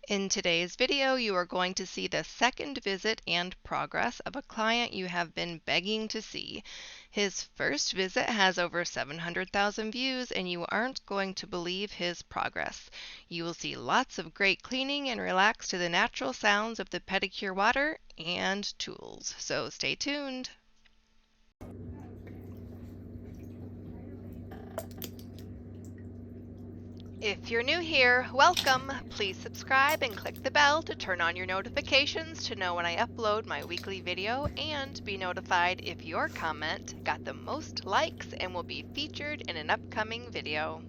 In today's video, you are going to see the second visit and progress of a client you have been begging to see. His first visit has over 700,000 views, and you aren't going to believe his progress. You will see lots of great cleaning and relax to the natural sounds of the pedicure water and tools. So stay tuned. If you're new here, welcome! Please subscribe and click the bell to turn on your notifications to know when I upload my weekly video and be notified if your comment got the most likes and will be featured in an upcoming video.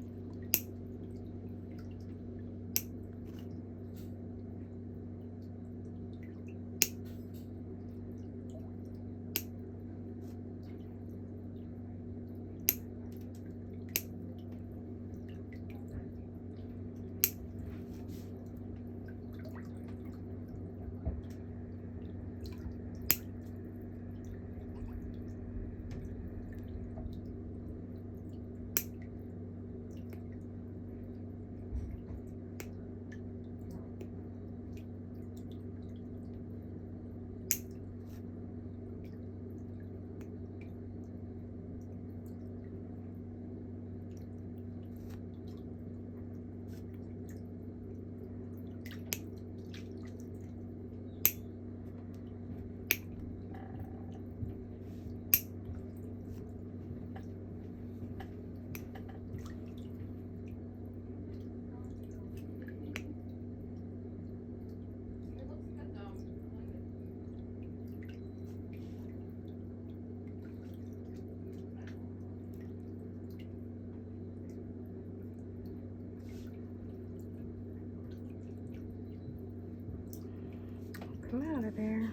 Come out of there.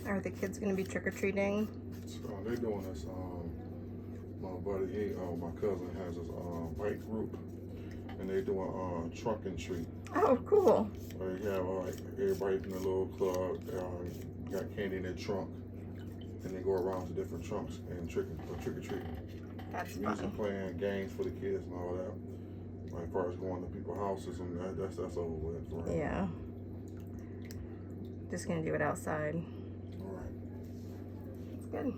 Are the kids going to be trick-or-treating? They're doing this. My buddy, my cousin has his bike group, and they're doing trunk and treat. Oh, cool. They have everybody from the little club got candy in their trunk, and they go around to different trunks and trick or treating. That's Music fun. playing, games for the kids, and all that. Like, as far as going to people's houses, and that's over with. Right? Yeah. Just going to do it outside. All right. It's good.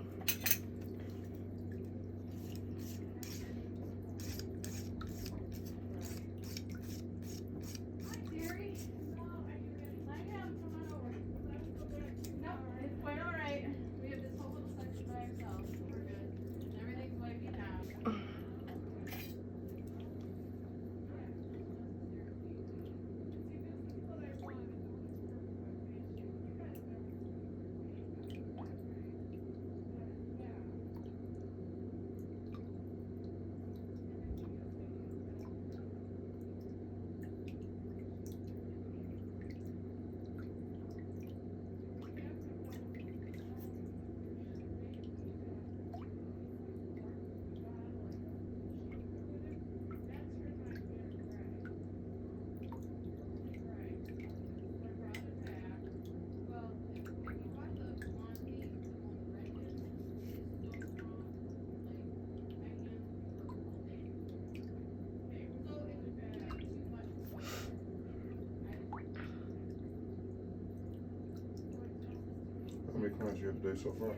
How many clients you have today so far?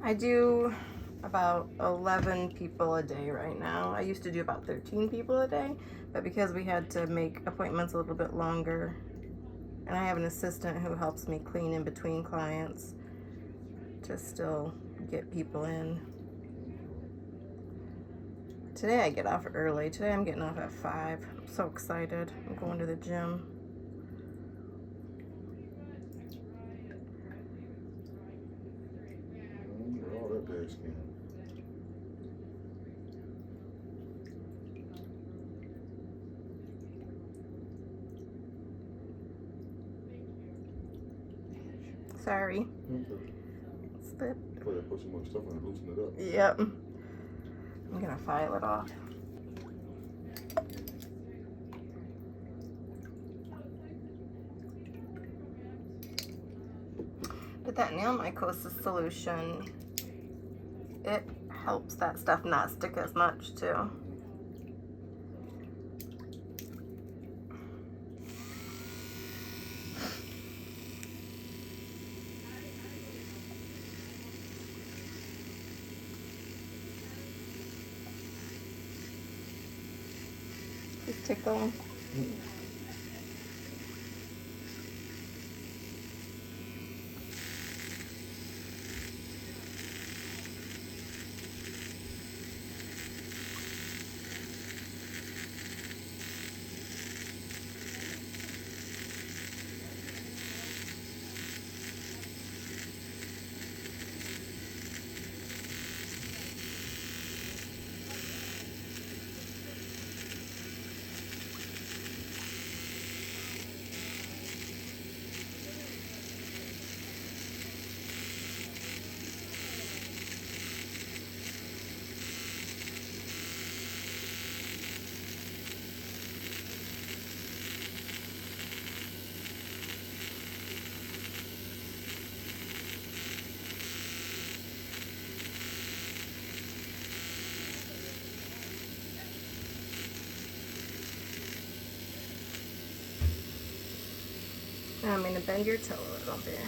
I do about 11 people a day right now. I used to do about 13 people a day, but because we had to make appointments a little bit longer, and I have an assistant who helps me clean in between clients to still get people in. Today I get off early. Today I'm getting off at 5. I'm so excited. I'm going to the gym. their skin. Sorry. Okay. Slip. Probably put so much stuff in it, loosen it up. Yep. I'm gonna file it off. But that nail mycosis solution, it helps that stuff not stick as much too. Just tickle. Now I'm going to bend your toe a little bit.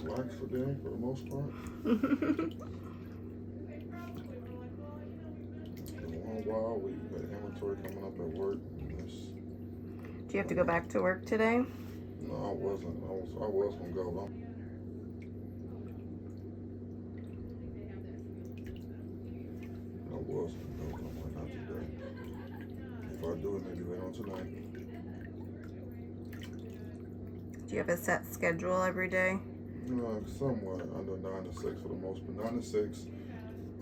Relax for day for the most part. In one while, we got inventory coming up at work. Do you have to go back to work today? No, I wasn't. I was gonna go. I was gonna go, but I'm like, not today. If I do it, maybe later on tonight. Do you have a set schedule every day? Somewhat under 9 to 6 for the most, but 9 to 6,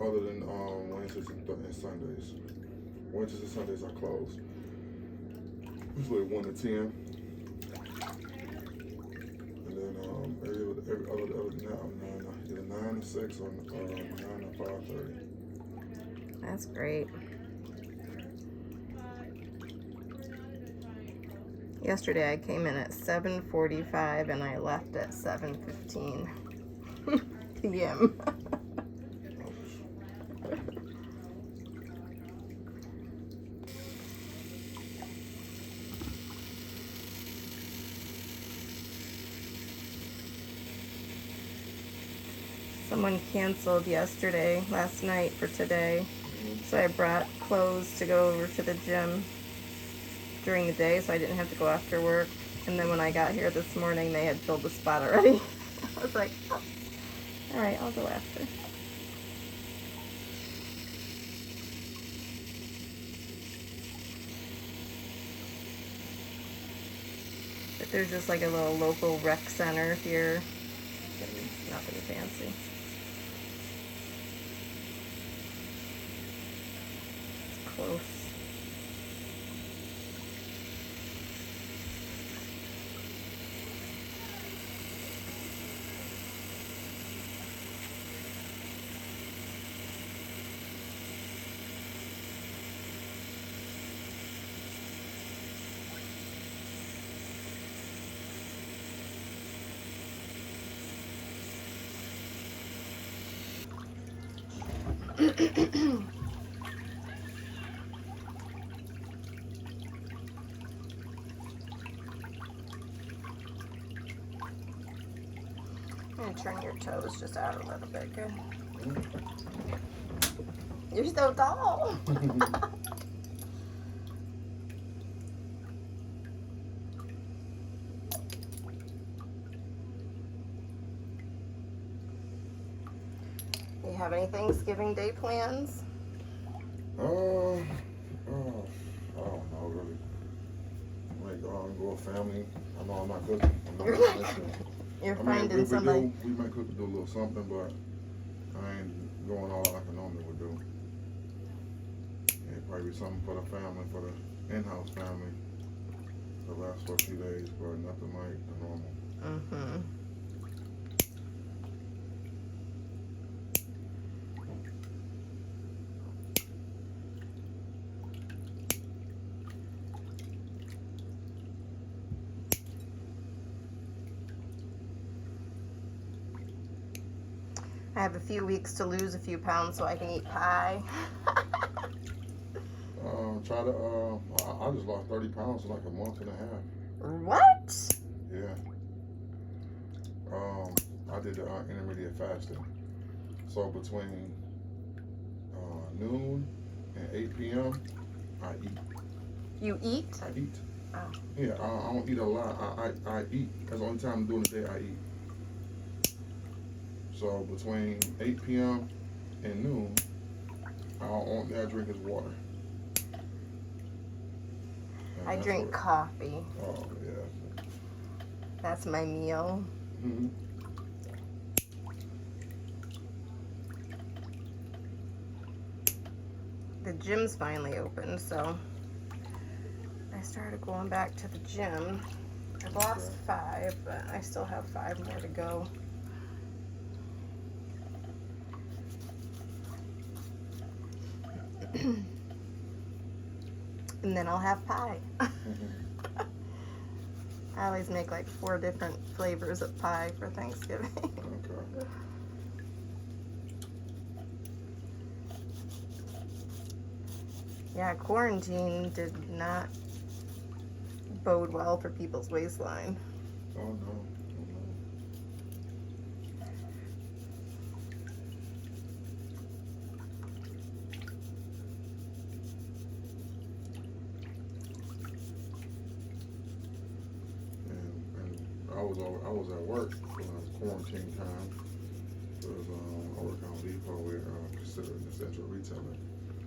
other than Wednesdays and Sundays. Wednesdays and Sundays are closed. Usually 1 to 10. And then every other either 9 to 6 or 9 to 5:30. That's great. Yesterday I came in at 7:45 and I left at 7:15 p.m. Someone canceled last night for today. So I brought clothes to go over to the gym during the day so I didn't have to go after work. And then when I got here this morning, they had filled the spot already. I was like, oh, all right, I'll go after. But there's just like a little local rec center here. Nothing fancy. It's close. I'm gonna turn your toes just out a little bit. Good. You're so tall. You have any Thanksgiving Day plans? I don't know really. Like go with family. I know I'm not cooking. You're I mean, finding somebody. we might cook do a little something, but I ain't going all like I normally would do. It'd probably be something for the family, for the in-house family, to last for a few days, but nothing like the normal. Mm-hmm. I have a few weeks to lose a few pounds so I can eat pie. I just lost 30 pounds in like a month and a half. What? Yeah. I did the intermediate fasting. So between noon and 8 p.m., I eat. You eat? I eat. Oh. Yeah, I don't eat a lot. I eat. That's the only time during the day I eat. So between 8 p.m. and noon, all I drink is water. I drink coffee. Oh, yeah. That's my meal. Mm-hmm. The gym's finally open, so I started going back to the gym. I've lost 5, but I still have 5 more to go. And then I'll have pie. Mm-hmm. I always make like 4 different flavors of pie for Thanksgiving. Okay. Yeah, quarantine did not bode well for people's waistline. Oh, no. I was at work when it was quarantine time. Because I work on Depot. We're considered an essential retailer.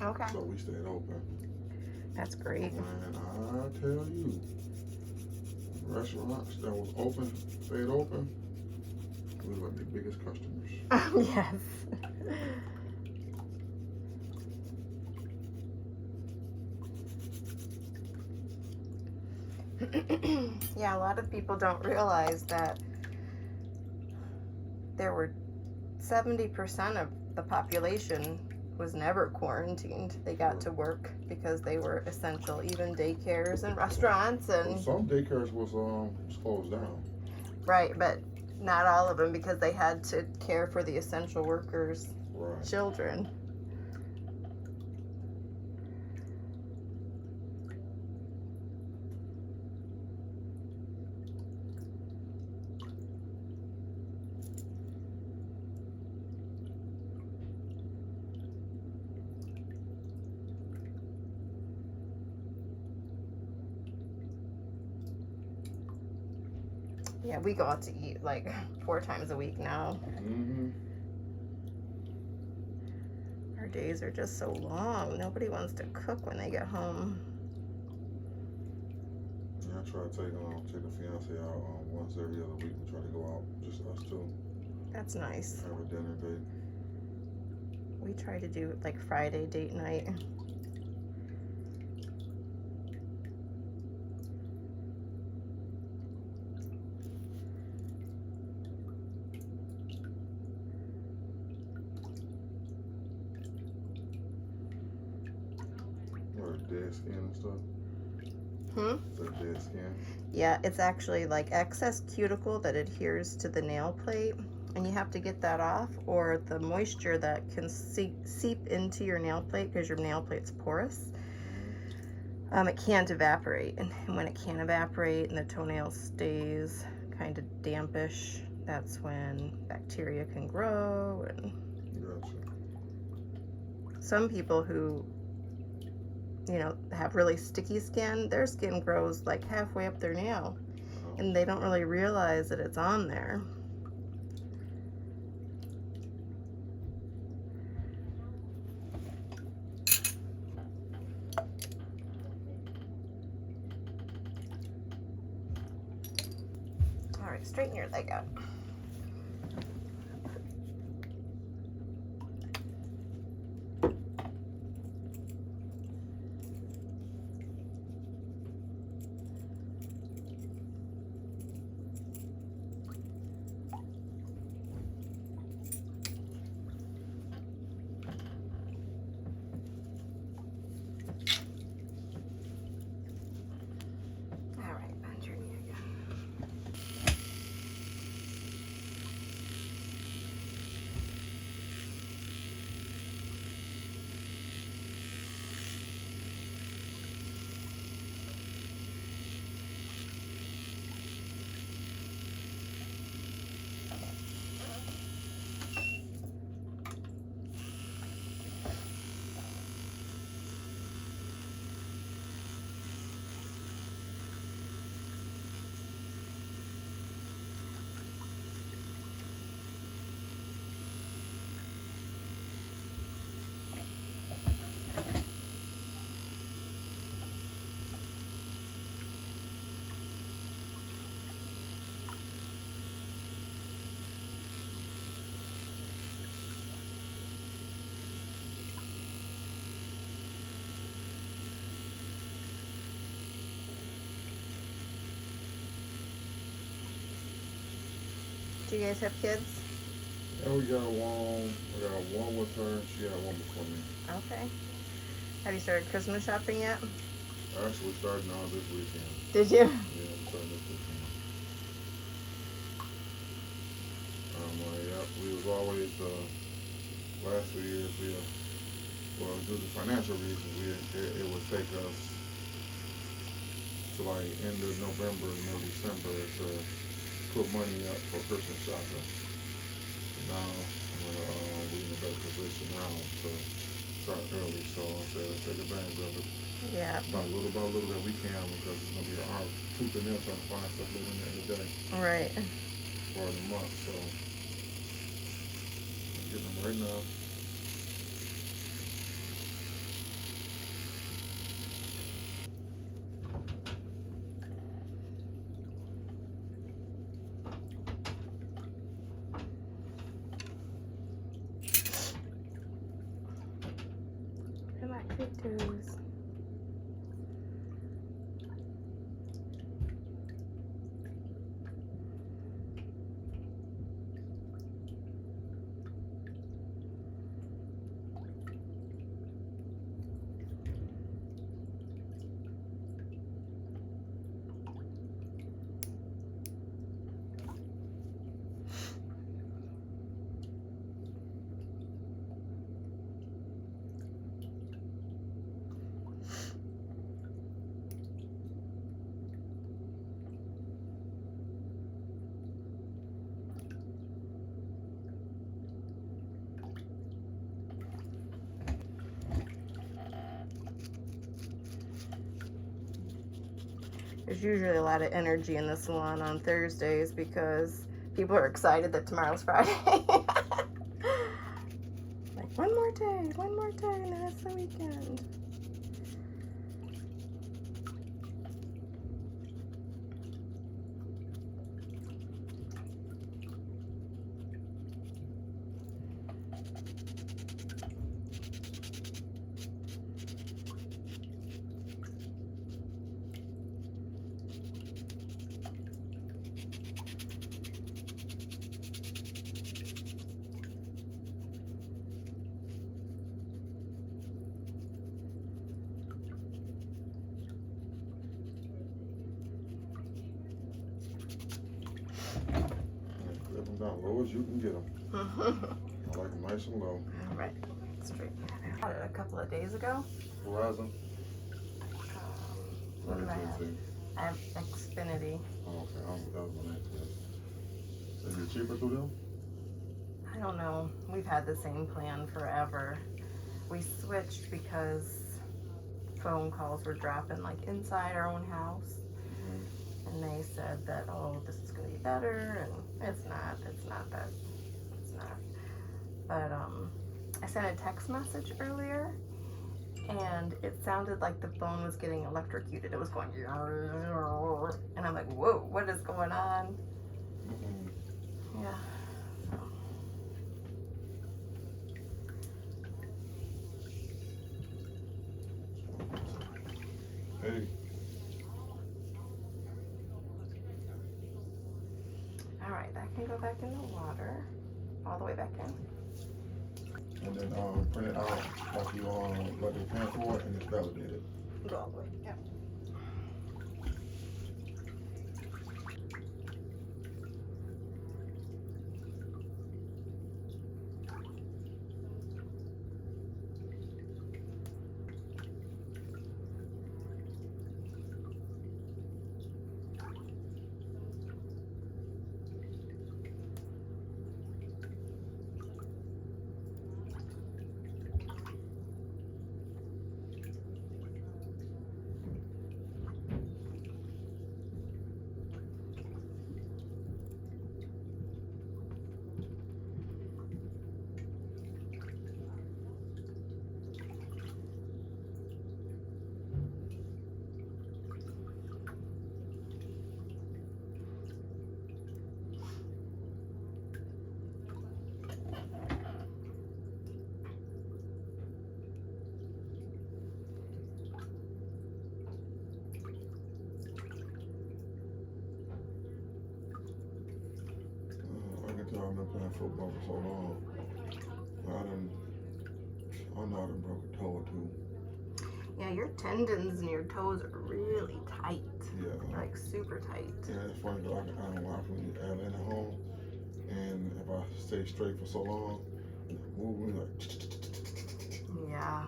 Okay. So we stayed open. That's great. And I tell you, restaurants that was open, stayed open, we were the biggest customers. Yes. Yeah, a lot of people don't realize that there were 70% of the population was never quarantined. They got to work because they were essential, even daycares and restaurants and Well, some daycares was closed down. Right, but not all of them because they had to care for the essential workers' Right. children. Yeah, we go out to eat like 4 times a week now. Our days are just so long. Nobody wants to cook when they get home. Yeah, I try to take the fiance out once every other week. We try to go out, just us two. That's nice. Have a dinner date. We try to do like Friday date night. Or dead skin and stuff. Is that dead skin? Yeah, it's actually like excess cuticle that adheres to the nail plate, and you have to get that off, or the moisture that can seep into your nail plate, because your nail plate's porous, it can't evaporate. And when it can't evaporate and the toenail stays kind of dampish, that's when bacteria can grow. And Gotcha. some people who, you know, have really sticky skin, their skin grows like halfway up their nail, and they don't really realize that it's on there. All right, straighten your leg out. All right, bend your knee again. Do you guys have kids? Yeah, we got one. I got one with her. She had one before me. Okay. Have you started Christmas shopping yet? Actually, we started now this weekend. Did you? Yeah, we started this weekend. Yeah, we was always last 2 years well, due to financial reasons, it would take us to like end of November, maybe December to put money up for Christmas shopping. Now we're in a better position now to start early, so I said let's take advantage of it. Yeah. By little that we can, because it's gonna be our tooth and nail trying to find stuff living there in the day. Right. For the month, so I'm getting them right now. Come on, good toes. There's usually a lot of energy in the salon on Thursdays because people are excited that tomorrow's Friday. Like, one more day, and then it's the weekend. Clip them down low as you can get them. I like them nice and low. All right, straight. I got it a couple of days ago. Verizon? What do I have? AT&T? I have Xfinity. Oh, okay. That was my next. Is it cheaper through them? I don't know. We've had the same plan forever. We switched because phone calls were dropping like inside our own house. And they said that, oh, this is going to be better, and it's not that, it's not. But I sent a text message earlier, and it sounded like the phone was getting electrocuted. It was going, and I'm like, whoa, what is going on? Yeah. Hey. All right, that can go back in the water, all the way back in. And then print it out like you like they paying for it, and it's validated. Go all the way, yeah. I've been playing football for so long. I know I done broke a toe or two. Yeah, your tendons and your toes are really tight. Yeah. Like super tight. Yeah, it's funny though. I can watch when you add in at home, and if I stay straight for so long, move me like. Yeah.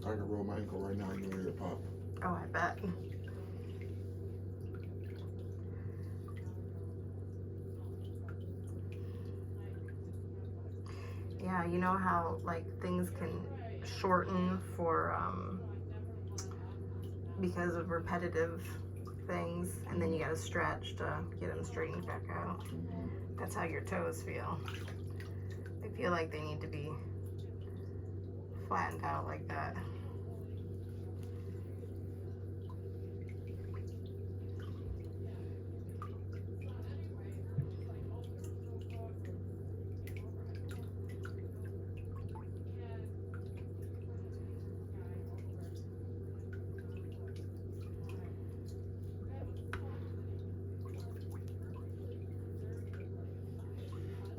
I can roll my ankle right now and you hear it pop. Oh, I bet. Yeah, you know how like things can shorten for because of repetitive things, and then you gotta stretch to get them straightened back out. That's how your toes feel. They feel like they need to be flattened out like that.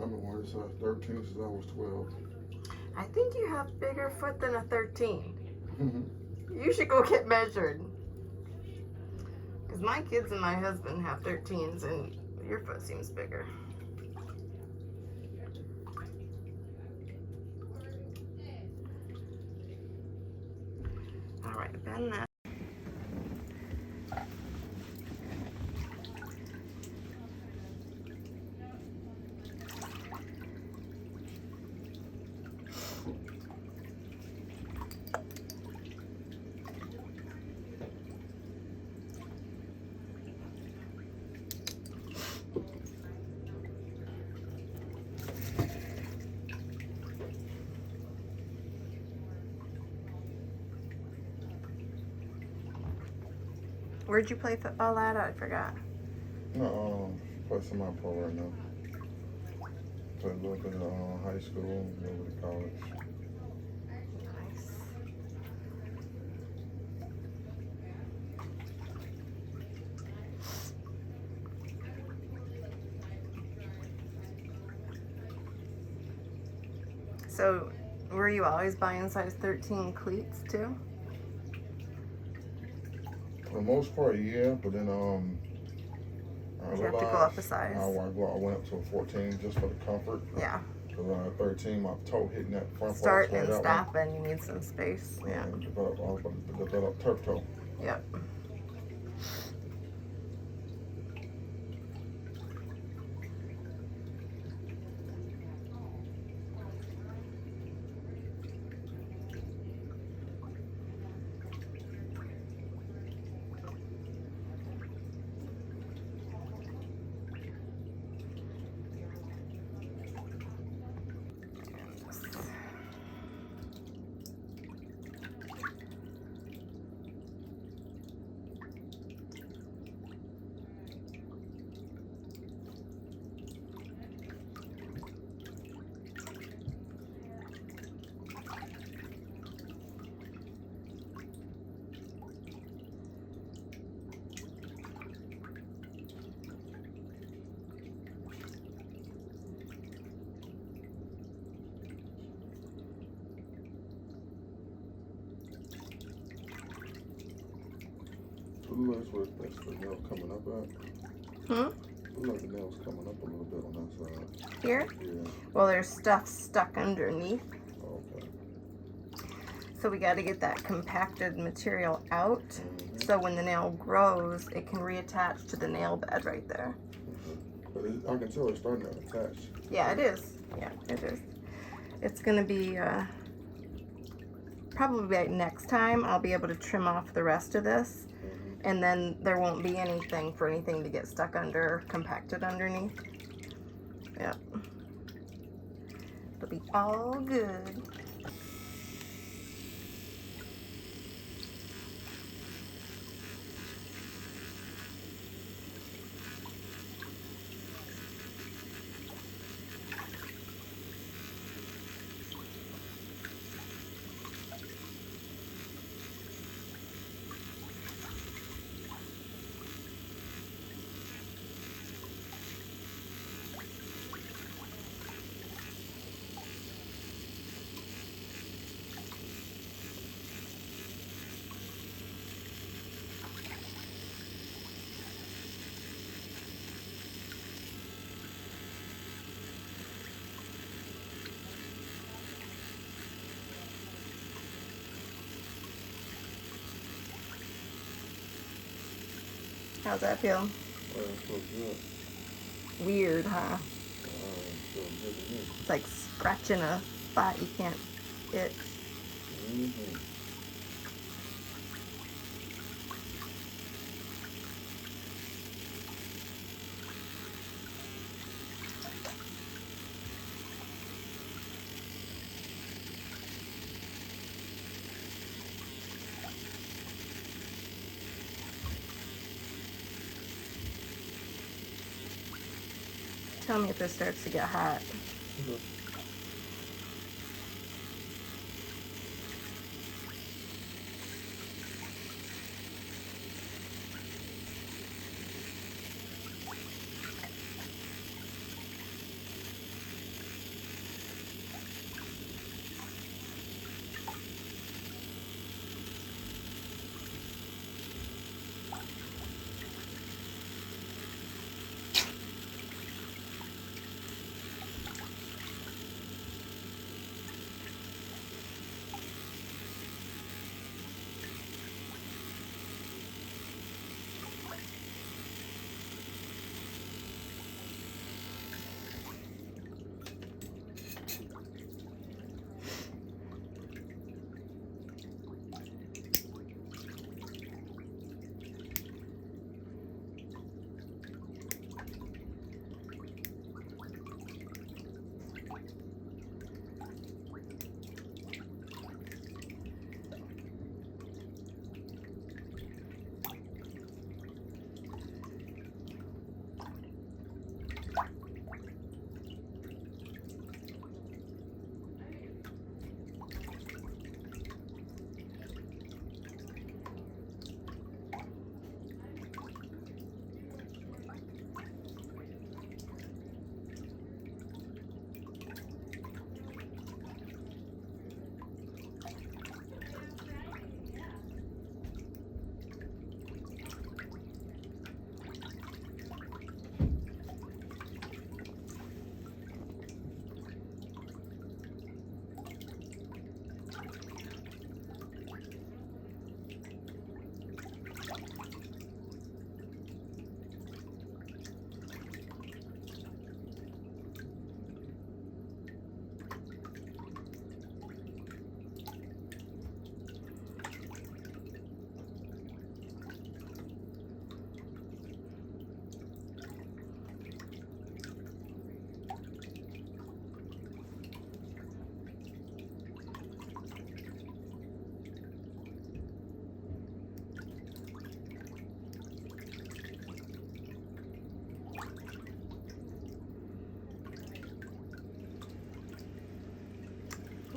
I've been wearing size 13 since I was 12. I think you have bigger foot than a 13. You should go get measured. Because my kids and my husband have 13s, and your foot seems bigger. All right, bend that. Where'd you play football at? I forgot. No, play semi-pro right now. Play a little bit of high school, a little bit of college. Nice. So, were you always buying size 13 cleats too? For the most part, yeah, but then I You have to realized go up a size. I went up to a 14 just for the comfort. Yeah. Because when I was 13, my toe hitting that front Start part. and stop, and you need some space. Yeah. And I was about to develop turf toe. Yep. That's the nail coming up at. Hmm? Look like the nail's coming up a little bit on that side. Here? Yeah. Well, there's stuff stuck underneath. Okay. So we got to get that compacted material out. Mm-hmm. So when the nail grows, it can reattach to the nail bed right there. Mm-hmm. But I can tell it's starting to attach. Yeah, it is. Yeah, it is. It's going to be probably like next time I'll be able to trim off the rest of this. Mm-hmm. And then there won't be anything for anything to get stuck under, compacted underneath. Yep. It'll be all good. How's that feel? It feels good. Weird, huh? It feels good to me. It's like scratching a spot you can't itch. Mm-hmm. Tell me if this starts to get hot. Okay.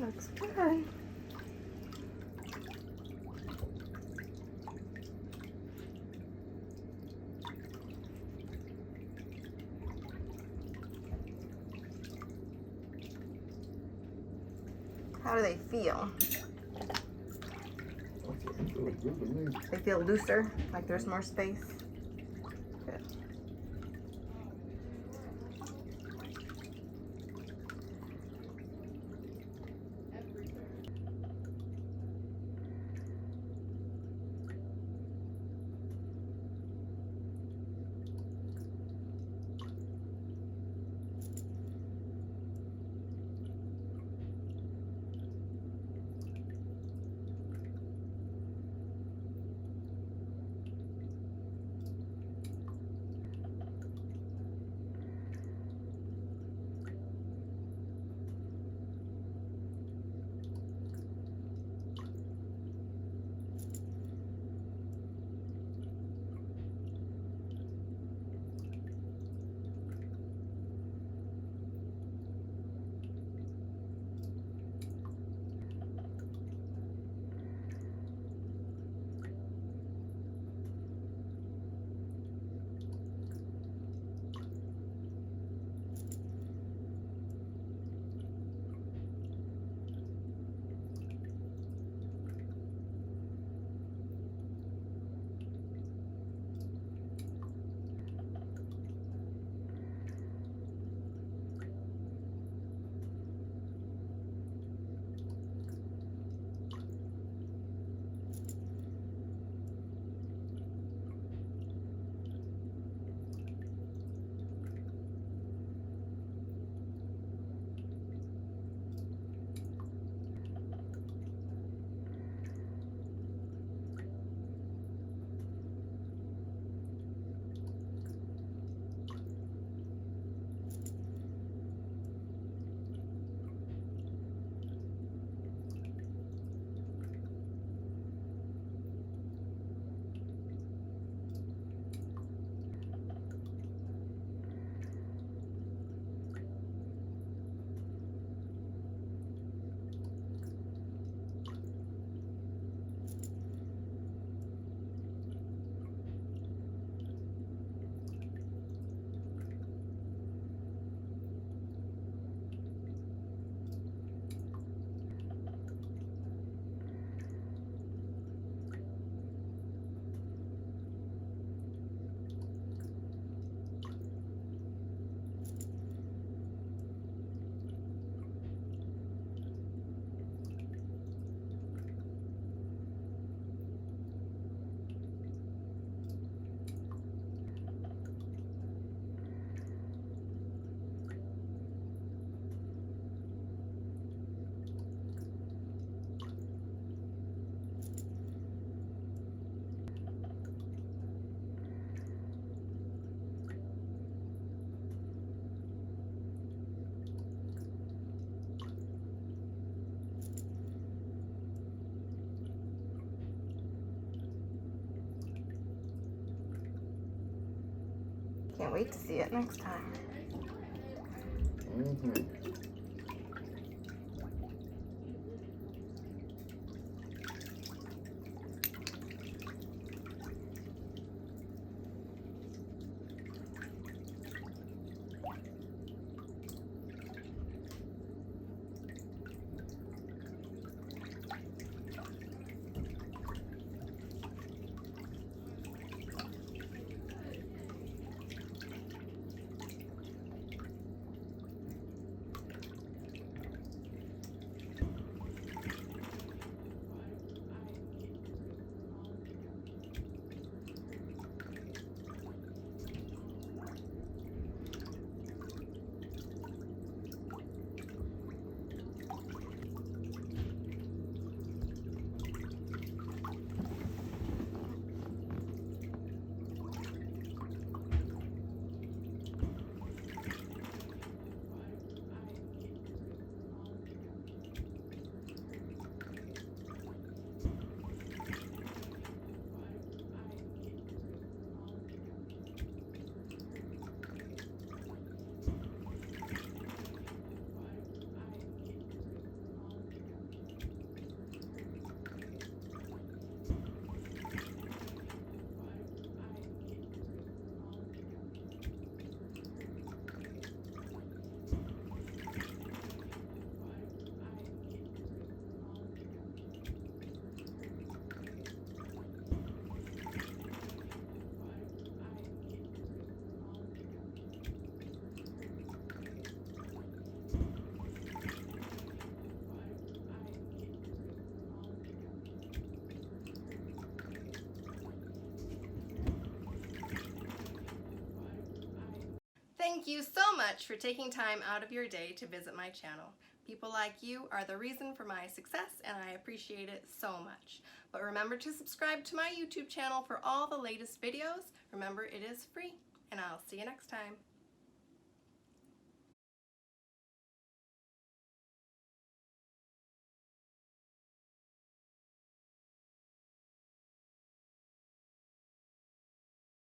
Looks good. How do they feel? It feels good to me. They feel looser, like there's more space. Good. Can't wait to see it next time. Thank you so much for taking time out of your day to visit my channel. People like you are the reason for my success, and I appreciate it so much. But remember to subscribe to my YouTube channel for all the latest videos. Remember, it is free, and I'll see you next time.